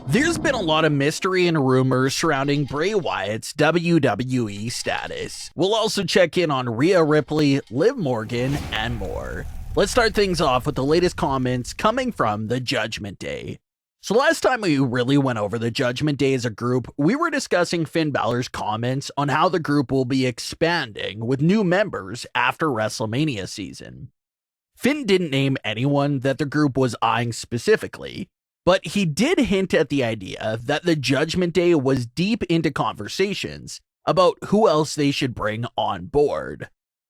There's been a lot of mystery and rumors surrounding Bray Wyatt's WWE status. We'll also check in on Rhea Ripley, Liv Morgan, and more. Let's start things off with the latest comments coming from the Judgment Day. So last time we really went over the Judgment Day as a group, we were discussing Finn Balor's comments on how the group will be expanding with new members after Wrestlemania season. Finn didn't name anyone that the group was eyeing specifically, but he did hint at the idea that the Judgment Day was deep into conversations about who else they should bring on board.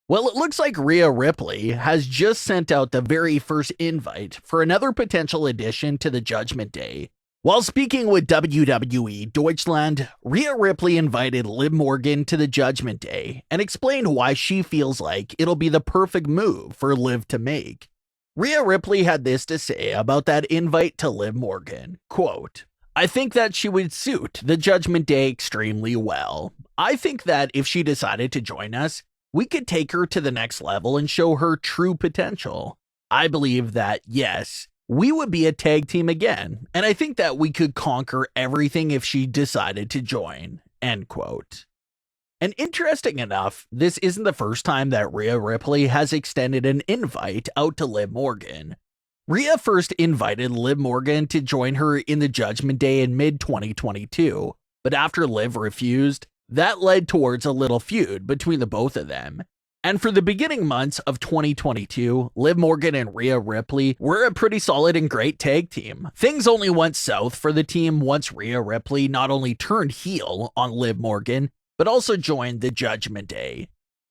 Well, it looks like Rhea Ripley has just sent out the very first invite for another potential addition to the Judgment Day. While speaking with WWE Deutschland, Rhea Ripley invited Liv Morgan to the Judgment Day and explained why she feels like it'll be the perfect move for Liv to make. Rhea Ripley had this to say about that invite to Liv Morgan, quote, "I think that she would suit the Judgment Day extremely well. I think that if she decided to join us, we could take her to the next level and show her true potential. I believe that, yes, we would be a tag team again, and I think that we could conquer everything if she decided to join," end quote. And interesting enough, this isn't the first time that Rhea Ripley has extended an invite out to Liv Morgan. Rhea first invited Liv Morgan to join her in the Judgment Day in mid-2022, but after Liv refused, that led towards a little feud between the both of them. And for the beginning months of 2022, Liv Morgan and Rhea Ripley were a pretty solid and great tag team. Things only went south for the team once Rhea Ripley not only turned heel on Liv Morgan, but also joined the Judgment Day.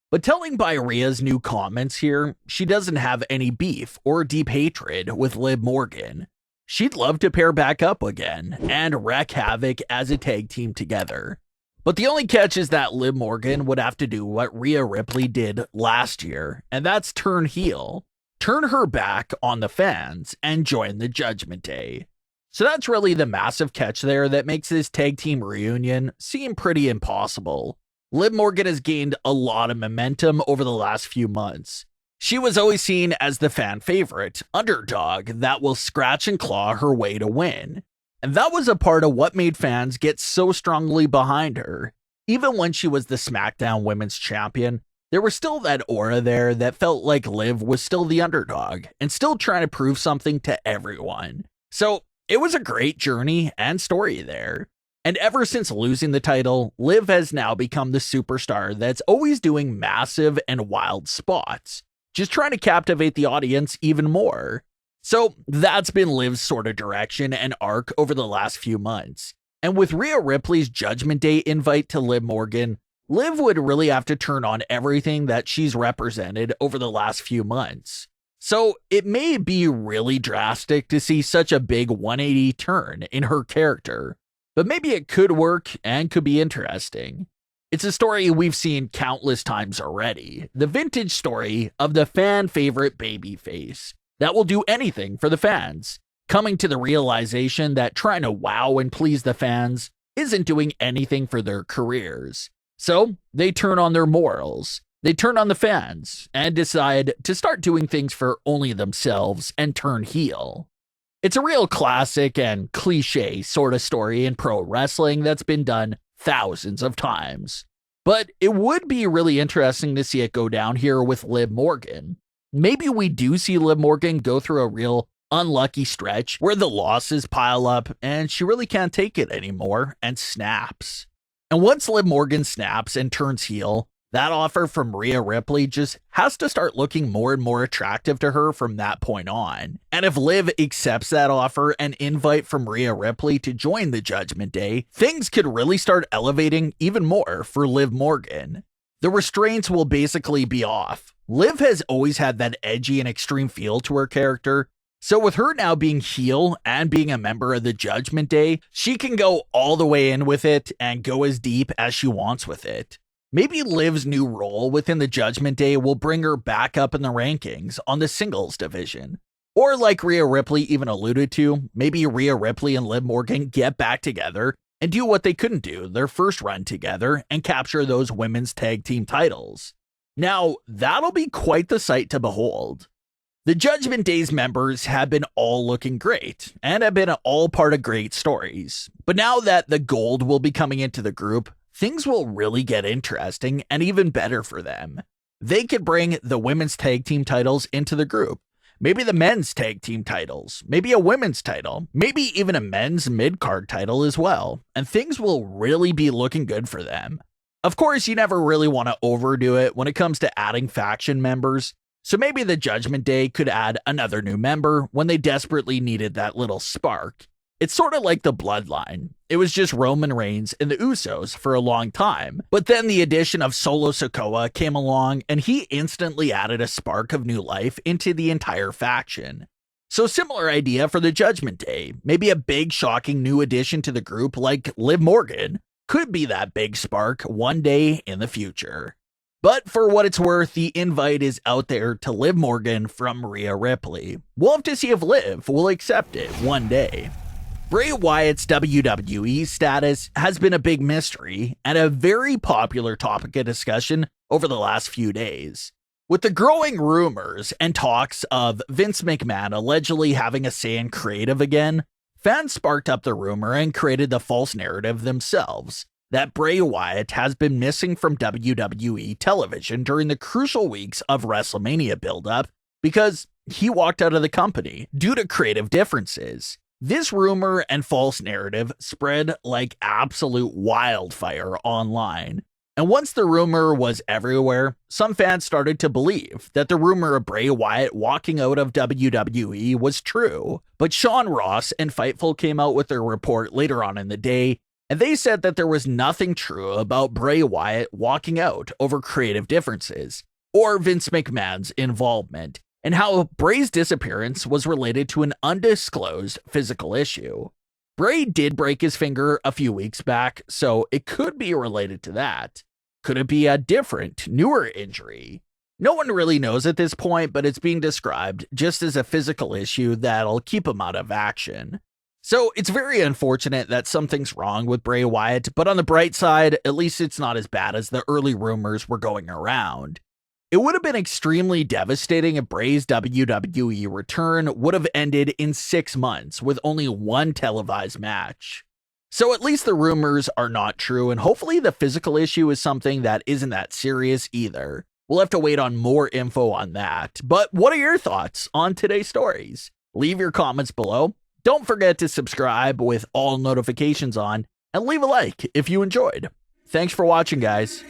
But telling by Rhea's new comments here, she doesn't have any beef or deep hatred with Liv Morgan. She'd love to pair back up again and wreak havoc as a tag team together. But the only catch is that Liv Morgan would have to do what Rhea Ripley did last year, and that's turn heel, turn her back on the fans, and join the Judgment Day. So that's really the massive catch there that makes this tag team reunion seem pretty impossible. Liv Morgan has gained a lot of momentum over the last few months. She was always seen as the fan favorite, underdog that will scratch and claw her way to win. And that was a part of what made fans get so strongly behind her. Even when she was the Smackdown Women's Champion, there was still that aura there that felt like Liv was still the underdog and still trying to prove something to everyone. So it was a great journey and story there. And ever since losing the title, Liv has now become the superstar that's always doing massive and wild spots, just trying to captivate the audience even more. So that's been Liv's sort of direction and arc over the last few months. And with Rhea Ripley's Judgment Day invite to Liv Morgan, Liv would really have to turn on everything that she's represented over the last few months. So it may be really drastic to see such a big 180 turn in her character, but maybe it could work and could be interesting. It's a story we've seen countless times already, the vintage story of the fan favorite babyface that will do anything for the fans, coming to the realization that trying to wow and please the fans isn't doing anything for their careers. So they turn on their morals. They turn on the fans and decide to start doing things for only themselves and turn heel. It's a real classic and cliche sort of story in pro wrestling that's been done thousands of times. But it would be really interesting to see it go down here with Liv Morgan. Maybe we do see Liv Morgan go through a real unlucky stretch where the losses pile up and she really can't take it anymore and snaps. And once Liv Morgan snaps and turns heel, that offer from Rhea Ripley just has to start looking more and more attractive to her from that point on. And if Liv accepts that offer and invite from Rhea Ripley to join the Judgment Day, things could really start elevating even more for Liv Morgan. The restraints will basically be off. Liv has always had that edgy and extreme feel to her character, so with her now being heel and being a member of the Judgment Day, she can go all the way in with it and go as deep as she wants with it. Maybe Liv's new role within the Judgment Day will bring her back up in the rankings on the singles division. Or like Rhea Ripley even alluded to, maybe Rhea Ripley and Liv Morgan get back together and do what they couldn't do their first run together and capture those women's tag team titles. Now, that'll be quite the sight to behold. The Judgment Day's members have been all looking great and have been all part of great stories. But now that the gold will be coming into the group, things will really get interesting and even better for them. They could bring the women's tag team titles into the group, maybe the men's tag team titles, maybe a women's title, maybe even a men's mid-card title as well, and things will really be looking good for them. Of course, you never really want to overdo it when it comes to adding faction members, so maybe the Judgment Day could add another new member when they desperately needed that little spark. It's sort of like the Bloodline. It was just Roman Reigns and the Usos for a long time, but then the addition of Solo Sikoa came along and he instantly added a spark of new life into the entire faction. So similar idea for the Judgment Day, maybe a big shocking new addition to the group like Liv Morgan could be that big spark one day in the future. But for what it's worth, the invite is out there to Liv Morgan from Rhea Ripley. We'll have to see if Liv will accept it one day. Bray Wyatt's WWE status has been a big mystery and a very popular topic of discussion over the last few days. With the growing rumors and talks of Vince McMahon allegedly having a say in creative again, fans sparked up the rumor and created the false narrative themselves that Bray Wyatt has been missing from WWE television during the crucial weeks of WrestleMania build-up because he walked out of the company due to creative differences. This rumor and false narrative spread like absolute wildfire online. And once the rumor was everywhere, some fans started to believe that the rumor of Bray Wyatt walking out of WWE was true. But Sean Ross and Fightful came out with their report later on in the day, and they said that there was nothing true about Bray Wyatt walking out over creative differences or Vince McMahon's involvement, and how Bray's disappearance was related to an undisclosed physical issue. Bray did break his finger a few weeks back, so it could be related to that. Could it be a different, newer injury? No one really knows at this point, but it's being described just as a physical issue that'll keep him out of action. So it's very unfortunate that something's wrong with Bray Wyatt, but on the bright side, at least it's not as bad as the early rumors were going around. It would have been extremely devastating if Bray's WWE return would have ended in 6 months with only one televised match. So at least the rumors are not true, and hopefully the physical issue is something that isn't that serious either. We'll have to wait on more info on that. But what are your thoughts on today's stories? Leave your comments below. Don't forget to subscribe with all notifications on, and leave a like if you enjoyed. Thanks for watching, guys.